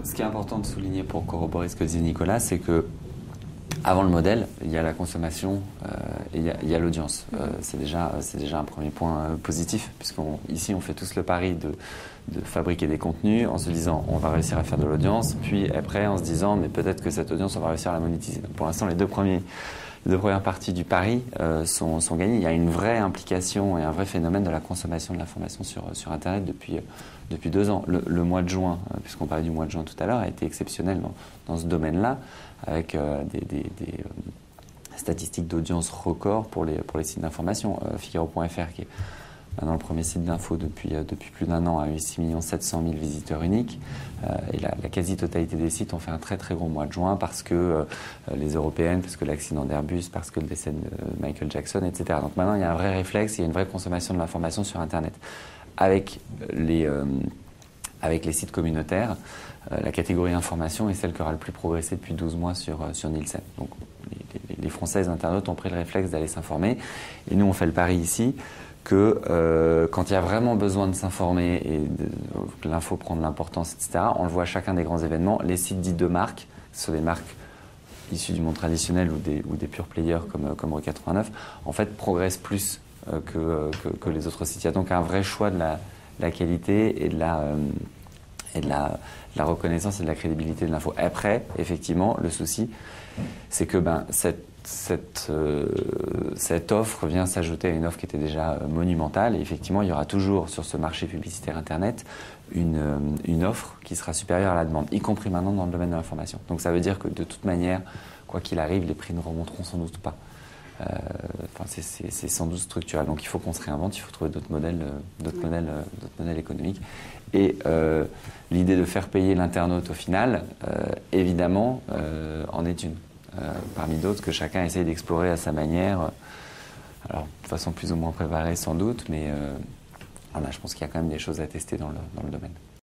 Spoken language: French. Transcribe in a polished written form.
Ce qui est important de souligner pour corroborer ce que dit Nicolas, c'est que avant le modèle, il y a la consommation et il y a l'audience. C'est déjà un premier point positif, puisqu'ici on fait tous le pari de fabriquer des contenus en se disant on va réussir à faire de l'audience, puis après en se disant mais peut-être que cette audience on va réussir à la monétiser. Donc pour l'instant les deux premières parties du pari sont gagnées. Il y a une vraie implication et un vrai phénomène de la consommation de l'information sur Internet depuis 2 ans. Le mois de juin, puisqu'on parlait du mois de juin tout à l'heure, a été exceptionnel dans ce domaine-là, avec des statistiques d'audience record pour les sites d'information. Figaro.fr, qui est maintenant le premier site d'info depuis plus d'1 an, a eu 6 700 000 visiteurs uniques. Et la quasi-totalité des sites ont fait un très très gros mois de juin parce que les européennes, parce que l'accident d'Airbus, parce que le décès de Michael Jackson, etc. Donc maintenant, il y a un vrai réflexe, il y a une vraie consommation de l'information sur Internet. Avec les sites communautaires, la catégorie information est celle qui aura le plus progressé depuis 12 mois sur Nielsen. Donc les Françaises internautes ont pris le réflexe d'aller s'informer. Et nous, on fait le pari ici que quand il y a vraiment besoin de s'informer et que l'info prend de l'importance, etc., on le voit à chacun des grands événements, les sites dits de marque, ce sont des marques issues du monde traditionnel ou des pure players comme Re89, en fait progressent plus que les autres sites. Il y a donc un vrai choix de la qualité et de la reconnaissance et de la crédibilité de l'info. Après, effectivement, le souci, c'est que cette offre vient s'ajouter à une offre qui était déjà monumentale. Et effectivement, il y aura toujours sur ce marché publicitaire Internet une offre qui sera supérieure à la demande, y compris maintenant dans le domaine de l'information. Donc ça veut dire que de toute manière, quoi qu'il arrive, les prix ne remonteront sans doute pas. C'est sans doute structurel. Donc il faut qu'on se réinvente, il faut trouver d'autres modèles économiques. Et l'idée de faire payer l'internaute au final, évidemment, en est une. Parmi d'autres que chacun essaye d'explorer à sa manière, alors de façon plus ou moins préparée sans doute, mais voilà, je pense qu'il y a quand même des choses à tester dans le domaine.